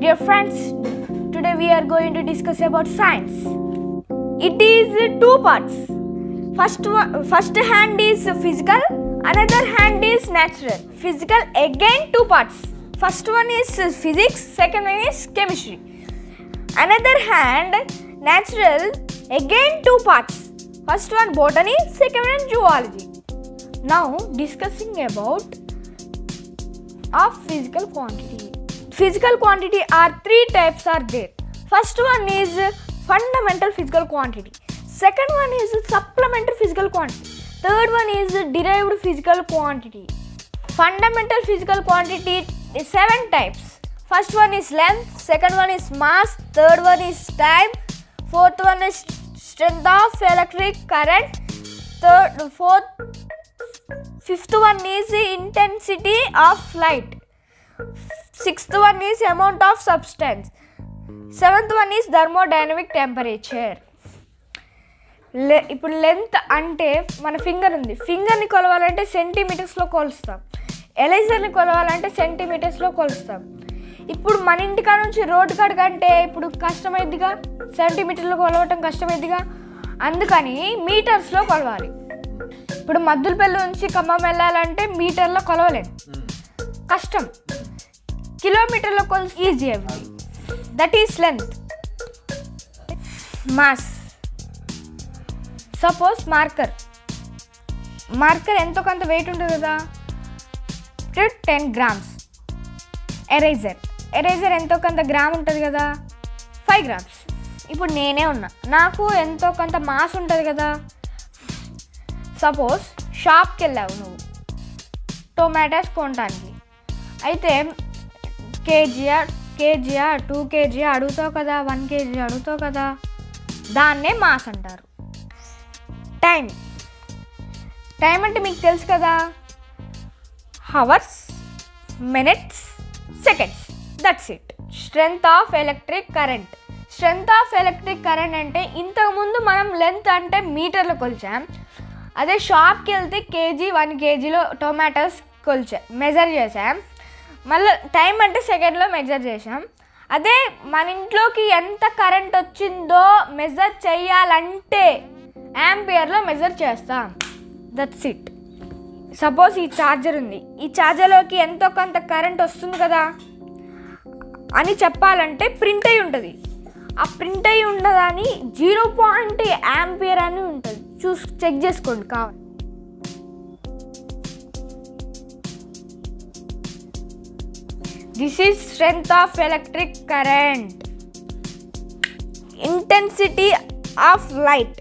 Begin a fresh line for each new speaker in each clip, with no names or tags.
Dear friends, today we are going to discuss about science. It is two parts. First hand is physical, another hand is natural. Physical again two parts. First one is physics, second one is chemistry. Another hand natural again two parts. First one botany, second one zoology. Now discussing about physical quantity. Physical quantity are three types are there. First one is fundamental physical quantity. Second one is supplementary physical quantity. Third one is derived physical quantity. Fundamental physical quantity is 7 types. First one is length, second one is mass, third one is time, fourth one is strength of electric current, fifth one is intensity of light. Sixth one is amount of substance. Seventh one is thermodynamic temperature. ఇప్పుడు length అంటే మన finger ఉంది. ఫింగర్ని కొలవాలంటే సెంటీమీటర్స్లో కొలుస్తాం. ఎరేజర్ని కొలవాలంటే సెంటీమీటర్స్లో కొలుస్తాం. ఇప్పుడు మన ఇంటికాడ నుంచి road కాడికి అంటే ఇప్పుడు కష్టమైద్దిగా, సెంటీమీటర్లో కొలవటం కష్టమైద్దిగా, అందుకని మీటర్స్లో కొలవాలి. ఇప్పుడు మద్దులపల్లి నుంచి ఖమ్మం వెళ్ళాలంటే మీటర్లో కొలవలేము, కష్టం. కిలోమీటర్లో కొలిసి ఈజీ అవి. That is length. Mass. Suppose marker ఎంతో కొంత వెయిట్ ఉంటుంది కదా, 10 grams. ఎరేజర్ ఎంతో కొంత గ్రామ్ ఉంటుంది కదా, 5 grams. ఇప్పుడు నేనే ఉన్నా, నాకు ఎంతో కొంత మాస్ ఉంటుంది కదా. సపోజ్ షాప్కి వెళ్ళావు నువ్వు టొమాటోస్ కొనడానికి, అయితే కేజీయా 2 kg అడుగుతావు కదా, 1 kg అడుగుతావు కదా, దాన్నే మాస్ అంటారు. టైం అంటే మీకు తెలుసు కదా, hours, minutes, seconds. That's it. Strength of electric current. Strength of electric current అంటే ఇంతకుముందు మనం లెంత్ అంటే మీటర్లో కొలిచాం, అదే షాప్కి వెళ్తే కేజీ 1 kgలో టొమాటోస్ మెజర్ చేసాం. మళ్ళీ టైం అంటే సెకండ్లో మెజర్ చేసాం. అదే మన ఇంట్లోకి ఎంత కరెంట్ వచ్చిందో మెజర్ చేయాలంటే యాంపియర్లో మెజర్ చేస్తాం. That's it. సపోజ్ ఈ ఛార్జర్ ఉంది, ఈ ఛార్జర్లోకి ఎంతో కొంత కరెంట్ వస్తుంది కదా అని చెప్పాలంటే ప్రింట్ అయి ఉంటుంది. ఆ ప్రింట్ అయి ఉండదని 0. యాంపియర్ అని ఉంటుంది, చెక్ చేసుకోండి కావాలి. This is strength of electric current. Intensity of light.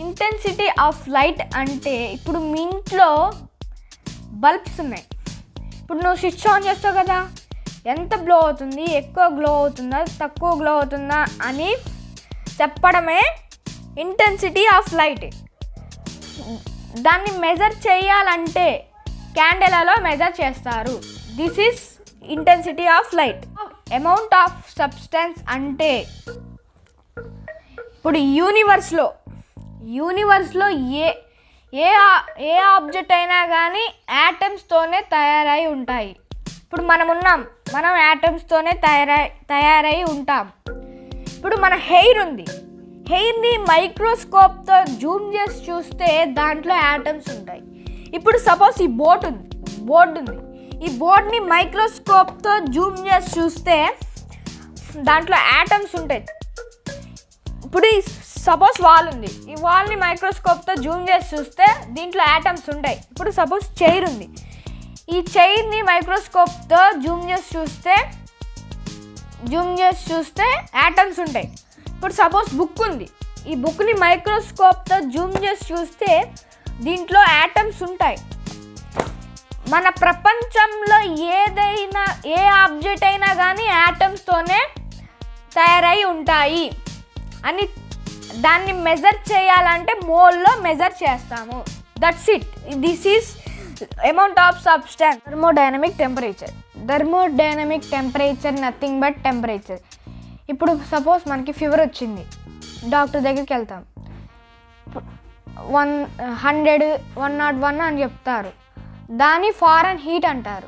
Intensity of light అంటే ఇప్పుడు మీ ఇంట్లో బల్బ్స్ ఉన్నాయి. ఇప్పుడు నువ్వు స్విచ్ ఆన్ చేస్తావు కదా, ఎంత గ్లో అవుతుంది, ఎక్కువ గ్లో అవుతుందా, తక్కువ గ్లో అవుతుందా అని చెప్పడమే ఇంటెన్సిటీ ఆఫ్ లైట్. దాన్ని మెజర్ చేయాలంటే క్యాండెలలో మెజర్ చేస్తారు. This is intensity of light. Amount of substance అంటే ఇప్పుడు యూనివర్స్లో ఏ ఆబ్జెక్ట్ అయినా కానీ యాటమ్స్తోనే తయారై ఉంటాయి. ఇప్పుడు మనం యాటమ్స్తోనే తయారై ఉంటాం. ఇప్పుడు మన హెయిర్ ఉంది, హెయిర్ని మైక్రోస్కోప్తో జూమ్ చేసి చూస్తే దాంట్లో యాటమ్స్ ఉంటాయి. ఇప్పుడు సపోజ్ ఈ బోర్డు ఉంది, ఈ బోర్డ్ని మైక్రోస్కోప్తో జూమ్ చేసి చూస్తే దాంట్లో యాటమ్స్ ఉంటాయి. ఇప్పుడు సపోజ్ వాల్ ఉంది, ఈ వాల్ని మైక్రోస్కోప్తో జూమ్ చేసి చూస్తే దీంట్లో యాటమ్స్ ఉంటాయి. ఇప్పుడు సపోజ్ చైర్ ఉంది, ఈ చైర్ని మైక్రోస్కోప్తో జూమ్ చేసి చూస్తే యాటమ్స్ ఉంటాయి. ఇప్పుడు సపోజ్ బుక్ ఉంది, ఈ బుక్ని మైక్రోస్కోప్తో జూమ్ చేసి చూస్తే దీంట్లో యాటమ్స్ ఉంటాయి. మన ప్రపంచంలో ఏ ఆబ్జెక్ట్ అయినా కానీ యాటమ్స్తోనే తయారై ఉంటాయి అని దాన్ని మెజర్ చేయాలంటే మోల్లో మెజర్ చేస్తాము. That's it. This is amount of substance. Thermodynamic temperature nothing but temperature. ఇప్పుడు సపోజ్ మనకి ఫీవర్ వచ్చింది, డాక్టర్ దగ్గరికి వెళ్తాం, 101 అని చెప్తారు, దాన్ని ఫారెన్ హీట్ అంటారు.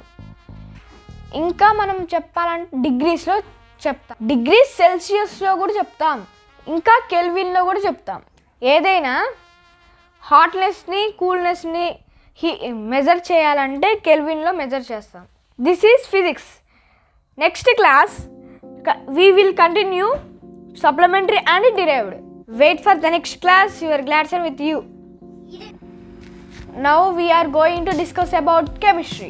ఇంకా మనం చెప్పాలంటే డిగ్రీస్లో చెప్తాం, డిగ్రీస్ సెల్సియస్లో కూడా చెప్తాం, ఇంకా కెల్విన్లో కూడా చెప్తాం. ఏదైనా హాట్నెస్ని కూల్నెస్ని మెజర్ చేయాలంటే కెల్విన్లో మెజర్ చేస్తాం. This is physics. Next class we will continue supplementary and derived. Wait for the next class. Your Gladson with you. Now we are going to discuss about chemistry.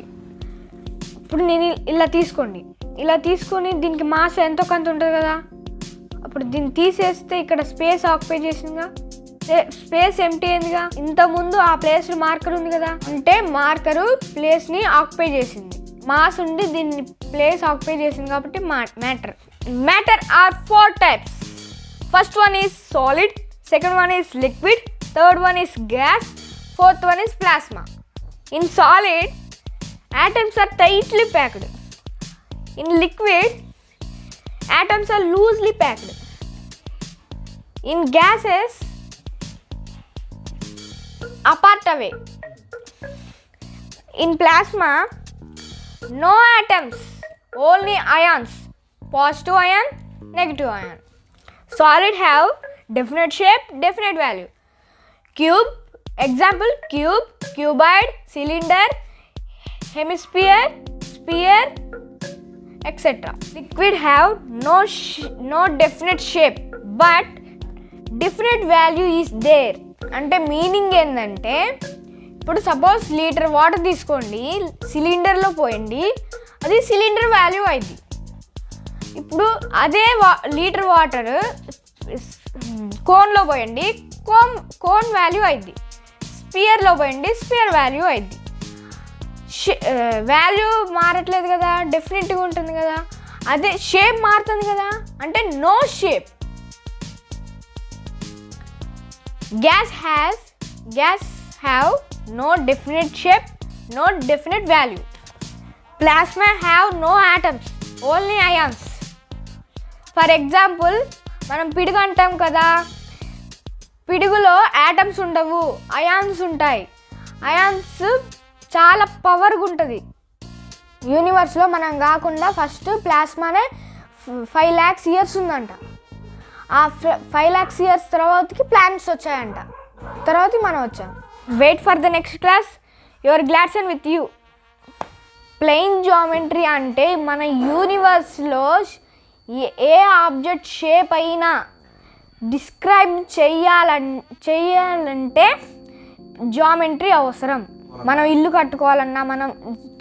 ఇప్పుడు నేను ఇలా తీసుకోండి, ఇలా తీసుకొని దీనికి మాస్ ఎంతో కొంత ఉంటుంది కదా, అప్పుడు దీన్ని తీసేస్తే ఇక్కడ స్పేస్ ఆక్యుపై చేసిందిగా, స్పేస్ ఎంటీ అయిందిగా. ఇంతకుముందు ఆ ప్లేస్ మార్కర్ ఉంది కదా, అంటే మార్కరు ప్లేస్ని ఆక్యుపై చేసింది, మాస్ ఉండి దీన్ని ప్లేస్ ఆక్యుపై చేసింది కాబట్టి matter. Matter are 4 types. First one is solid, second one is liquid, third one is gas, fourth one is plasma. In solid, atoms are tightly packed. In liquid, atoms are loosely packed. In gases, apart away. In plasma, no atoms, only ions, positive ion, negative ion. Solid have definite shape, definite value. Cube, example cube, cuboid, cylinder, hemisphere, sphere, etc. Liquid have no definite shape, but definite value is there. అంటే meaning ఏంటంటే, ఇప్పుడు suppose litre water తీసుకోండి, సిలిండర్లో పోయండి, అది cylinder value అయింది. ఇప్పుడు అదే litre water కోన్లో పోయండి, కోన్ వాల్యూ అయింది. స్పియర్లో పోయండి, స్పియర్ వాల్యూ అయింది. వాల్యూ మారట్లేదు కదా, డెఫినెట్గా ఉంటుంది కదా. అదే షేప్ మారుతుంది కదా, అంటే no shape. Gas have no definite shape, no definite value. Plasma have no atoms, only ions. For example, మనం పిడుగు అంటాం కదా, పిడుగులో ఆటమ్స్ ఉండవు, అయాన్స్ ఉంటాయి. అయాన్స్ చాలా పవర్గా ఉంటుంది. యూనివర్స్లో మనం కాకుండా ఫస్ట్ ప్లాస్మానే 5 lakhs years ఉందంట. ఆ 5 lakhs years తర్వాతకి ప్లానెట్స్ వచ్చాయంట, తర్వాత మనం వచ్చాం. Wait for the next class. Your Gladson with you. Plain geometry అంటే మన యూనివర్స్లో ఏ ఆబ్జెక్ట్ షేప్ అయినా డిస్క్రైబ్ చేయాలంటే జామెట్రీ అవసరం. మనం ఇల్లు కట్టుకోవాలన్నా, మనం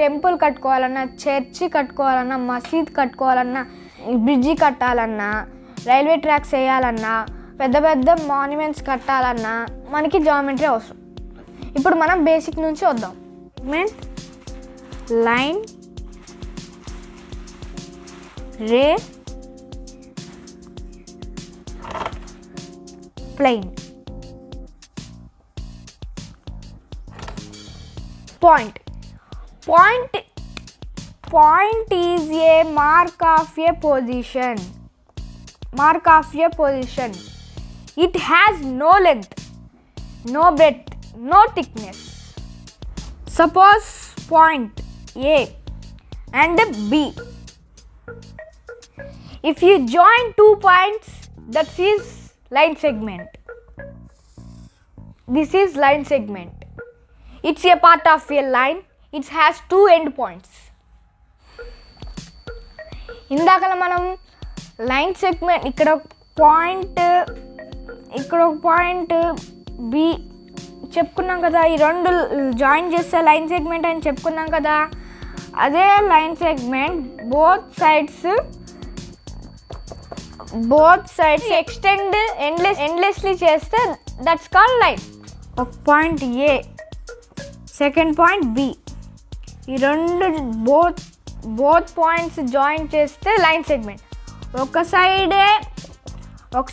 టెంపుల్ కట్టుకోవాలన్నా, చర్చి కట్టుకోవాలన్నా, మసీద్ కట్టుకోవాలన్నా, బ్రిడ్జి కట్టాలన్నా, రైల్వే ట్రాక్స్ వేయాలన్నా, పెద్ద పెద్ద మాన్యుమెంట్స్ కట్టాలన్నా మనకి జామెట్రీ అవసరం. ఇప్పుడు మనం బేసిక్ నుంచి వద్దాం. Line, ray, plain, point. Point is a mark of a position. It has no length, no breadth, no thickness. Suppose point A and B. If you join 2 points, that is line segment. This is line segment. It's a part of a line. It has 2 end points. ఇందాకలా మనం line segment, ఇక్కడ ఒక point B చెప్పుకున్నాం కదా, ఈ రెండు join చేస్తే line segment అని చెప్పుకున్నాం కదా. అదే line segment both sides extend endlessly చేస్తే దట్స్ కాల్డ్ లైన్. ఒక పాయింట్ ఏ, సెకండ్ పాయింట్ బి, ఈ రెండు బోత్ పాయింట్స్ జాయిన్ చేస్తే లైన్ సెగ్మెంట్. ఒక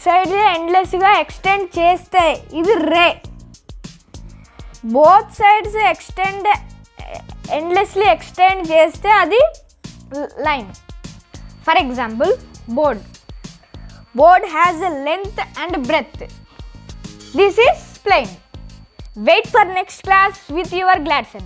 సైడే ఎండ్లెస్గా ఎక్స్టెండ్ చేస్తే ఇది రే. బోత్ సైడ్స్ ఎండ్లెస్లీ ఎక్స్టెండ్ చేస్తే అది line. For example board has a length and breadth. This is plane. Wait for next class with your Gladson.